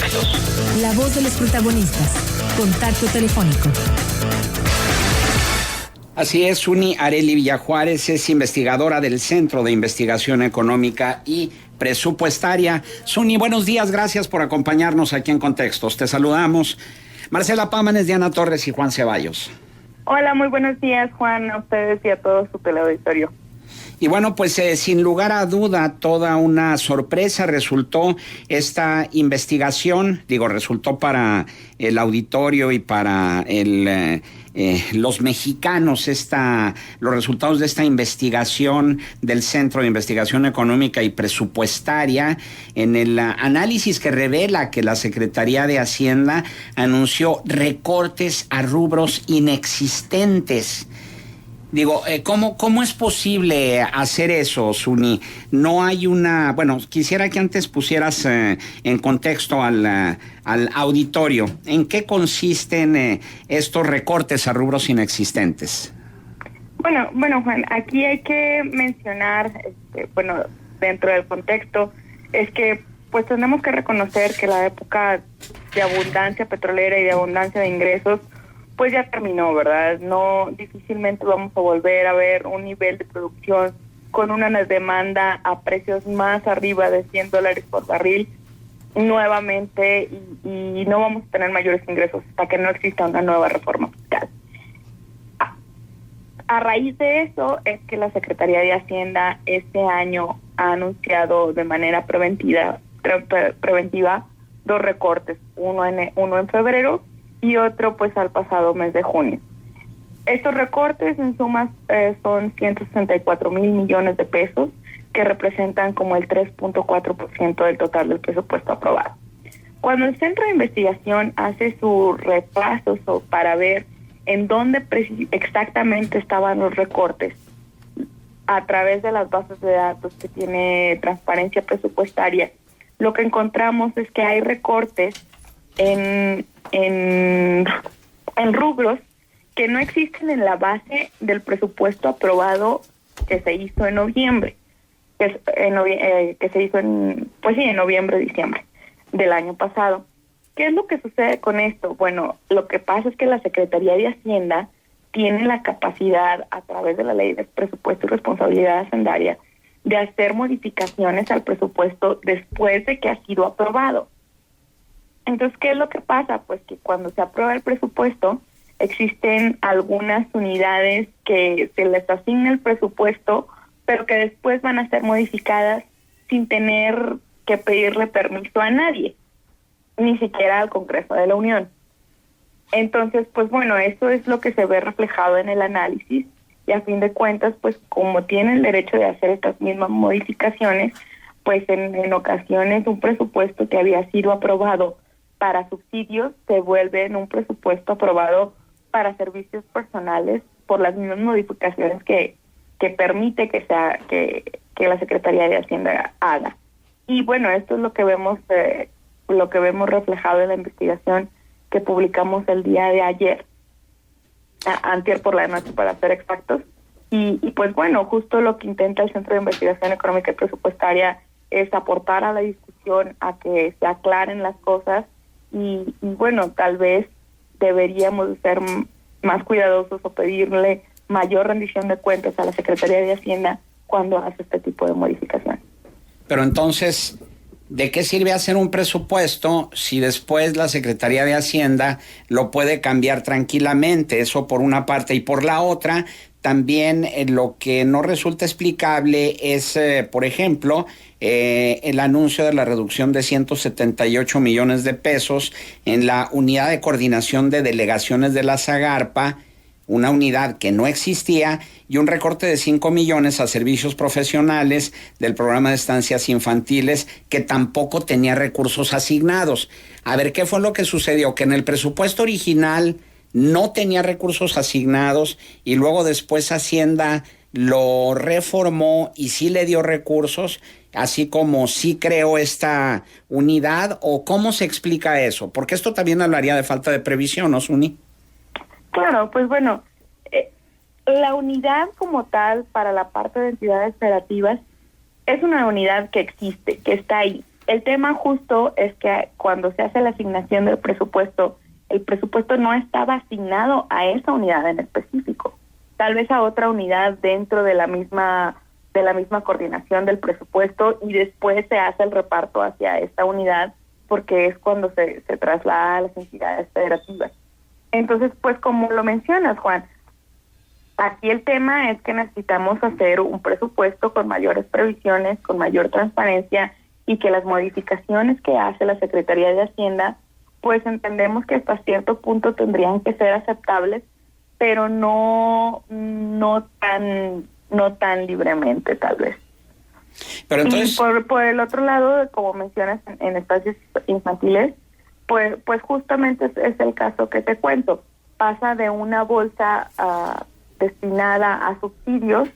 contextos. La voz de los protagonistas. Contacto telefónico. Así es, Suni Areli Villajuárez es investigadora del Centro de Investigación Económica y Presupuestaria. Suni, buenos días, gracias por acompañarnos aquí en Contextos. Te saludamos Marcela Pámanes, Diana Torres y Juan Ceballos. Hola, muy buenos días, Juan, a ustedes y a todo su teleauditorio. Y bueno, pues sin lugar a duda, toda una sorpresa resultó esta investigación, resultó para el auditorio y para los mexicanos los resultados de esta investigación del Centro de Investigación Económica y Presupuestaria en el análisis que revela que la Secretaría de Hacienda anunció recortes a rubros inexistentes. ¿Cómo es posible hacer eso, Suni? No hay quisiera que antes pusieras en contexto al auditorio. ¿En qué consisten estos recortes a rubros inexistentes? Bueno, Juan, aquí hay que mencionar, dentro del contexto, es que pues tenemos que reconocer que la época de abundancia petrolera y de abundancia de ingresos pues ya terminó, ¿verdad? No, difícilmente vamos a volver a ver un nivel de producción con una demanda a precios más arriba de $100 por barril nuevamente y no vamos a tener mayores ingresos hasta que no exista una nueva reforma fiscal. A raíz de eso es que la Secretaría de Hacienda este año ha anunciado de manera preventiva dos recortes, uno en febrero y otro pues al pasado mes de junio. Estos recortes en suma son 164,000 millones de pesos, que representan como el 3.4% del total del presupuesto aprobado. Cuando el Centro de Investigación hace su repaso para ver en dónde exactamente estaban los recortes, a través de las bases de datos que tiene Transparencia Presupuestaria, lo que encontramos es que hay recortes en rubros que no existen en la base del presupuesto aprobado que se hizo en noviembre, que se hizo en noviembre-diciembre del año pasado. ¿Qué es lo que sucede con esto? Bueno, lo que pasa es que la Secretaría de Hacienda tiene la capacidad, a través de la Ley de Presupuesto y Responsabilidad Hacendaria, de hacer modificaciones al presupuesto después de que ha sido aprobado. Entonces, ¿qué es lo que pasa? Pues que cuando se aprueba el presupuesto, existen algunas unidades que se les asigna el presupuesto, pero que después van a ser modificadas sin tener que pedirle permiso a nadie, ni siquiera al Congreso de la Unión. Entonces, pues bueno, eso es lo que se ve reflejado en el análisis y a fin de cuentas, pues como tienen el derecho de hacer estas mismas modificaciones, pues en ocasiones un presupuesto que había sido aprobado para subsidios se vuelve en un presupuesto aprobado para servicios personales por las mismas modificaciones que permite que la Secretaría de Hacienda haga. Y bueno, esto es lo que vemos reflejado en la investigación que publicamos el día de ayer, antier por la noche para ser exactos. Y pues bueno, justo lo que intenta el Centro de Investigación Económica y Presupuestaria es aportar a la discusión, a que se aclaren las cosas y bueno, tal vez deberíamos ser más cuidadosos o pedirle mayor rendición de cuentas a la Secretaría de Hacienda cuando hace este tipo de modificación. Pero entonces, ¿de qué sirve hacer un presupuesto si después la Secretaría de Hacienda lo puede cambiar tranquilamente? Eso por una parte. Y por la otra, también lo que no resulta explicable es, por ejemplo, el anuncio de la reducción de 178 millones de pesos en la unidad de coordinación de delegaciones de la Zagarpa, una unidad que no existía, y un recorte de 5 millones a servicios profesionales del programa de estancias infantiles que tampoco tenía recursos asignados. A ver, ¿qué fue lo que sucedió? Que en el presupuesto original no tenía recursos asignados y luego después Hacienda lo reformó y sí le dio recursos, así como sí creó esta unidad, ¿o cómo se explica eso? Porque esto también hablaría de falta de previsión, ¿no, Suni? Claro, pues bueno, la unidad como tal para la parte de entidades operativas es una unidad que existe, que está ahí. El tema justo es que cuando se hace la asignación del presupuesto, el presupuesto no estaba asignado a esa unidad en específico, tal vez a otra unidad dentro de la misma coordinación del presupuesto, y después se hace el reparto hacia esta unidad, porque es cuando se traslada a las entidades federativas. Entonces, pues como lo mencionas, Juan, aquí el tema es que necesitamos hacer un presupuesto con mayores previsiones, con mayor transparencia, y que las modificaciones que hace la Secretaría de Hacienda, pues entendemos que hasta cierto punto tendrían que ser aceptables, pero no tan libremente, tal vez. Pero entonces, y por el otro lado, como mencionas en espacios infantiles, pues justamente es el caso que te cuento. Pasa de una bolsa destinada a subsidios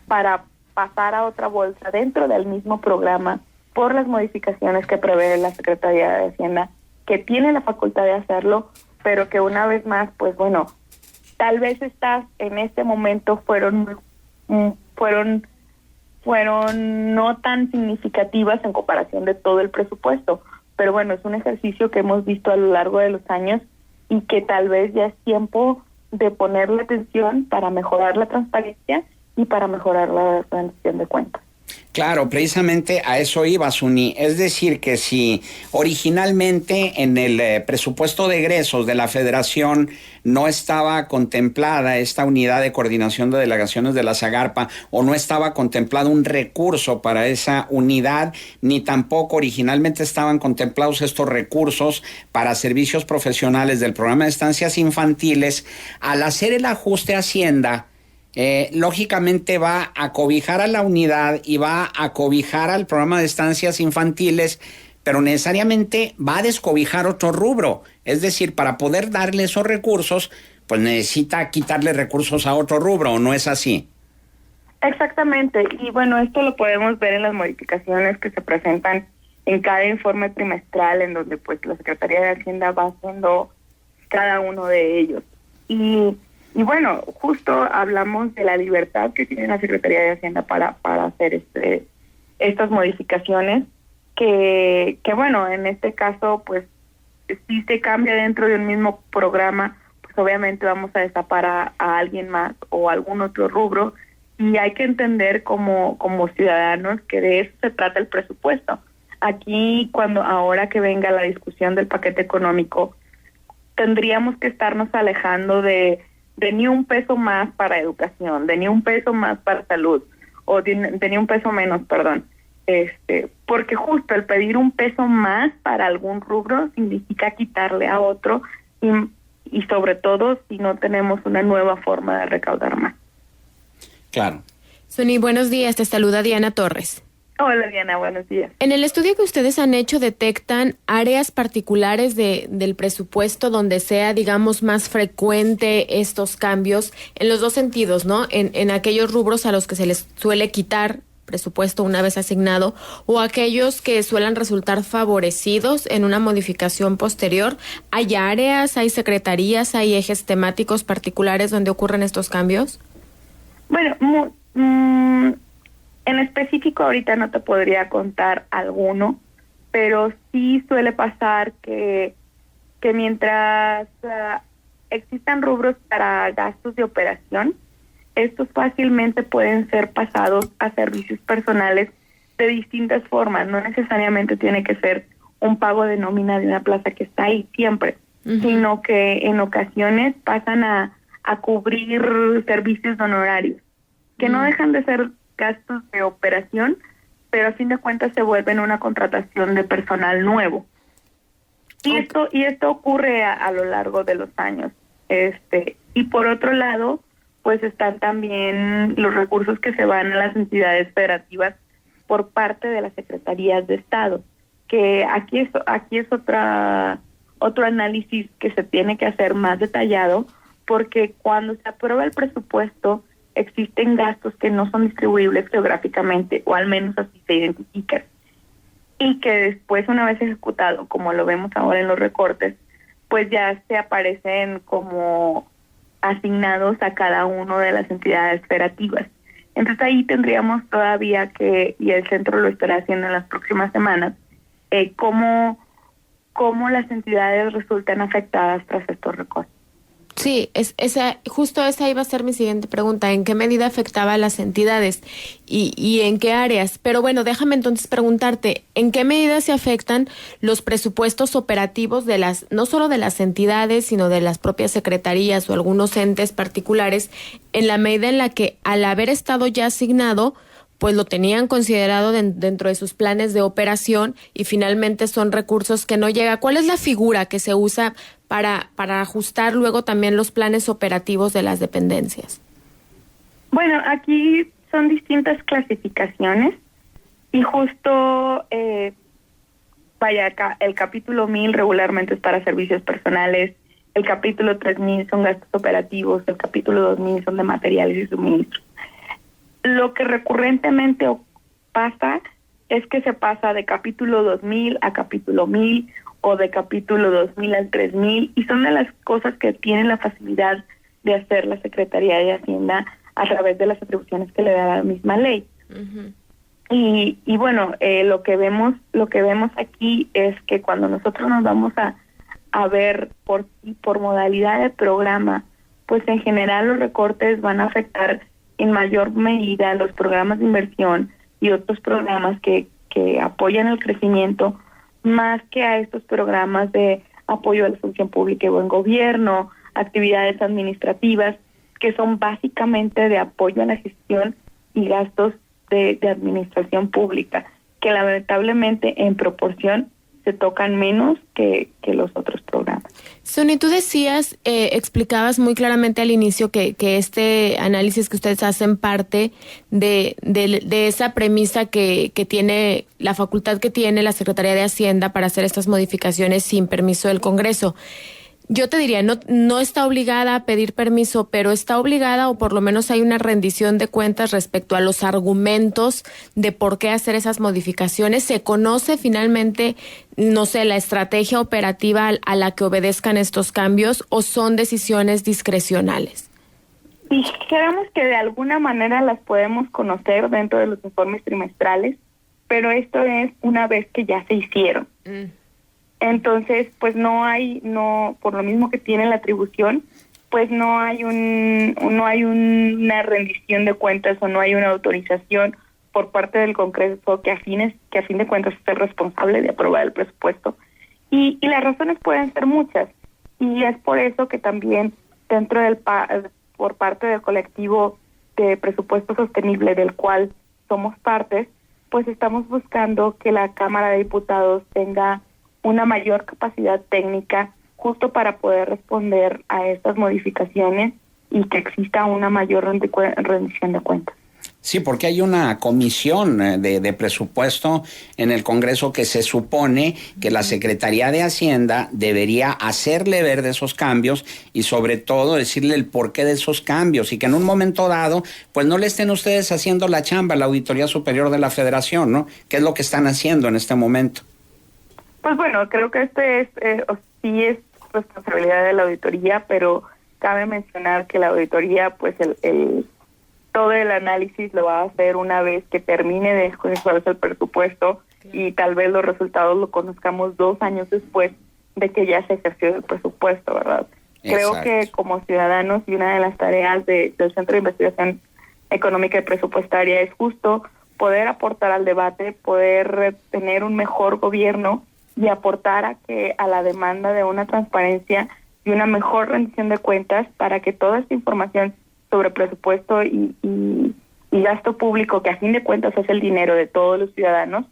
para pasar a otra bolsa dentro del mismo programa por las modificaciones que prevé la Secretaría de Hacienda, que tiene la facultad de hacerlo, pero que una vez más, pues bueno, tal vez estas en este momento fueron no tan significativas en comparación de todo el presupuesto, pero bueno, es un ejercicio que hemos visto a lo largo de los años y que tal vez ya es tiempo de ponerle atención para mejorar la transparencia y para mejorar la rendición de cuentas. claro, precisamente a eso iba, Suni. Es decir, que si originalmente en el presupuesto de egresos de la Federación no estaba contemplada esta unidad de coordinación de delegaciones de la Zagarpa, o no estaba contemplado un recurso para esa unidad, ni tampoco originalmente estaban contemplados estos recursos para servicios profesionales del programa de estancias infantiles, al hacer el ajuste Hacienda, lógicamente va a cobijar a la unidad y va a cobijar al programa de estancias infantiles, pero necesariamente va a descobijar otro rubro. Es decir, para poder darle esos recursos, pues necesita quitarle recursos a otro rubro, ¿o no es así? Exactamente, y bueno, esto lo podemos ver en las modificaciones que se presentan en cada informe trimestral, en donde pues la Secretaría de Hacienda va haciendo cada uno de ellos. Y bueno, justo hablamos de la libertad que tiene la Secretaría de Hacienda para hacer estas modificaciones, que bueno, en este caso, pues, si se cambia dentro de un mismo programa, pues obviamente vamos a destapar a alguien más o algún otro rubro, y hay que entender como ciudadanos que de eso se trata el presupuesto. Aquí, ahora que venga la discusión del paquete económico, tendríamos que estarnos alejando de ni un peso más para educación, de ni un peso más para salud, o de ni un peso menos, perdón. Porque justo el pedir un peso más para algún rubro significa quitarle a otro, y sobre todo si no tenemos una nueva forma de recaudar más. Claro. Suni, buenos días, te saluda Diana Torres. Hola Diana, buenos días. En el estudio que ustedes han hecho, ¿detectan áreas particulares del presupuesto donde sea, digamos, más frecuente estos cambios en los dos sentidos, ¿no? En aquellos rubros a los que se les suele quitar presupuesto una vez asignado, o aquellos que suelen resultar favorecidos en una modificación posterior? ¿Hay áreas, hay secretarías, hay ejes temáticos particulares donde ocurren estos cambios? Bueno, en específico ahorita no te podría contar alguno, pero sí suele pasar que mientras existan rubros para gastos de operación, estos fácilmente pueden ser pasados a servicios personales de distintas formas. No necesariamente tiene que ser un pago de nómina de una plaza que está ahí siempre, sino que en ocasiones pasan a cubrir servicios de honorarios, que no dejan de ser gastos de operación, pero a fin de cuentas se vuelven una contratación de personal nuevo. Y esto ocurre a lo largo de los años. Y por otro lado, pues están también los recursos que se van a las entidades federativas por parte de las secretarías de Estado, que aquí es otro análisis que se tiene que hacer más detallado, porque cuando se aprueba el presupuesto existen gastos que no son distribuibles geográficamente, o al menos así se identifican, y que después, una vez ejecutado, como lo vemos ahora en los recortes, pues ya se aparecen como asignados a cada una de las entidades federativas. Entonces ahí tendríamos todavía que, y el centro lo estará haciendo en las próximas semanas, cómo las entidades resultan afectadas tras estos recortes. Sí, justo esa iba a ser mi siguiente pregunta, ¿en qué medida afectaba a las entidades y en qué áreas? Pero bueno, déjame entonces preguntarte, ¿en qué medida se afectan los presupuestos operativos no solo de las entidades, sino de las propias secretarías o algunos entes particulares, en la medida en la que al haber estado ya asignado, pues lo tenían considerado dentro de sus planes de operación y finalmente son recursos que no llega? ¿Cuál es la figura que se usa para ajustar luego también los planes operativos de las dependencias? Bueno, aquí son distintas clasificaciones y justo, el capítulo 1000 regularmente es para servicios personales, el capítulo 3000 son gastos operativos, el capítulo 2000 son de materiales y suministros. Lo que recurrentemente pasa es que se pasa de capítulo 2000 a capítulo 1000 o de capítulo 2000 al 3000 y son de las cosas que tienen la facilidad de hacer la Secretaría de Hacienda a través de las atribuciones que le da la misma ley. Uh-huh. Y bueno, lo que vemos aquí es que cuando nosotros nos vamos a ver por modalidad de programa, pues en general los recortes van a afectar en mayor medida los programas de inversión y otros programas que apoyan el crecimiento, más que a estos programas de apoyo a la función pública y buen gobierno, actividades administrativas, que son básicamente de apoyo a la gestión y gastos de administración pública, que lamentablemente en proporción se tocan menos que los otros programas. Sonia, tú decías, explicabas muy claramente al inicio que este análisis que ustedes hacen parte de esa premisa que tiene la facultad que tiene la Secretaría de Hacienda para hacer estas modificaciones sin permiso del Congreso. Yo te diría, no está obligada a pedir permiso, pero está obligada, o por lo menos hay una rendición de cuentas respecto a los argumentos de por qué hacer esas modificaciones. ¿Se conoce finalmente, no sé, la estrategia operativa a la que obedezcan estos cambios o son decisiones discrecionales? Dijéramos que de alguna manera las podemos conocer dentro de los informes trimestrales, pero esto es una vez que ya se hicieron. Entonces, pues no, por lo mismo que tiene la atribución, pues no hay una rendición de cuentas o no hay una autorización por parte del Congreso que a fin de cuentas es el responsable de aprobar el presupuesto. Y las razones pueden ser muchas. Y es por eso que también dentro por parte del colectivo de presupuesto sostenible del cual somos partes, pues estamos buscando que la Cámara de Diputados tenga una mayor capacidad técnica justo para poder responder a estas modificaciones y que exista una mayor rendición de cuentas. Sí, porque hay una comisión de presupuesto en el Congreso que se supone que la Secretaría de Hacienda debería hacerle ver de esos cambios y sobre todo decirle el porqué de esos cambios y que en un momento dado pues no le estén ustedes haciendo la chamba a la Auditoría Superior de la Federación, ¿no? ¿Qué es lo que están haciendo en este momento? Pues bueno, creo que sí es responsabilidad de la auditoría, pero cabe mencionar que la auditoría, pues todo el análisis lo va a hacer una vez que termine de escogerse el presupuesto y tal vez los resultados lo conozcamos 2 años después de que ya se ejerció el presupuesto, ¿verdad? Exacto. Creo que como ciudadanos y una de las tareas del Centro de Investigación Económica y Presupuestaria es justo poder aportar al debate, poder tener un mejor gobierno y aportar a la demanda de una transparencia y una mejor rendición de cuentas para que toda esta información sobre presupuesto y gasto público, que a fin de cuentas es el dinero de todos los ciudadanos,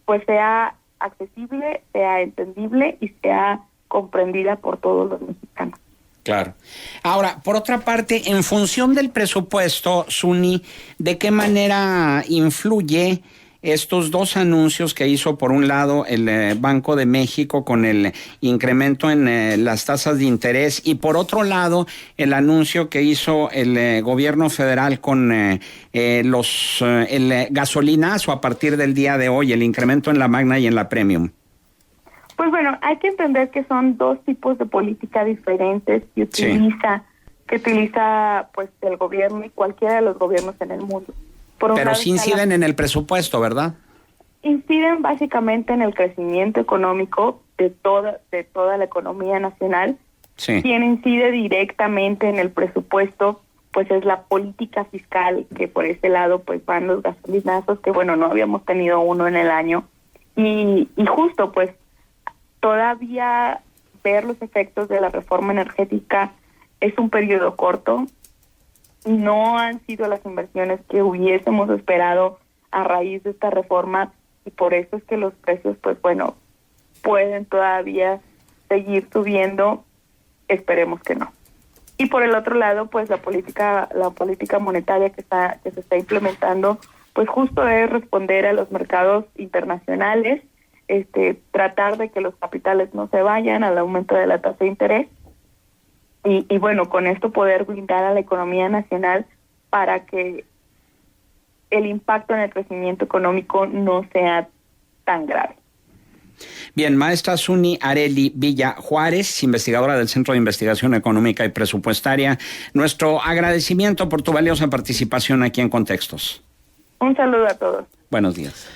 pues sea accesible, sea entendible y sea comprendida por todos los mexicanos. Claro. Ahora, por otra parte, en función del presupuesto, Suni, ¿de qué manera influye estos 2 anuncios que hizo por un lado el Banco de México con el incremento en las tasas de interés y por otro lado el anuncio que hizo el gobierno federal con el gasolinazo a partir del día de hoy, el incremento en la Magna y en la Premium? Pues bueno, hay que entender que son 2 tipos de política diferentes que utiliza pues el gobierno y cualquiera de los gobiernos en el mundo. Pero sí inciden en el presupuesto, ¿verdad? inciden básicamente en el crecimiento económico de toda la economía nacional. Sí. Quien incide directamente en el presupuesto, pues es la política fiscal, que por ese lado pues van los gasolinazos, que bueno, no habíamos tenido uno en el año. Y justo pues todavía ver los efectos de la reforma energética es un periodo corto. No han sido las inversiones que hubiésemos esperado a raíz de esta reforma, y por eso es que los precios pues bueno, pueden todavía seguir subiendo. Esperemos que no. Y por el otro lado, pues la política monetaria que se está implementando, pues justo es responder a los mercados internacionales, tratar de que los capitales no se vayan al aumento de la tasa de interés, y bueno, con esto poder blindar a la economía nacional para que el impacto en el crecimiento económico no sea tan grave. Bien, maestra Suni Arely Villa Juárez, investigadora del Centro de Investigación Económica y Presupuestaria, nuestro agradecimiento por tu valiosa participación aquí en Contextos. Un saludo a todos. Buenos días.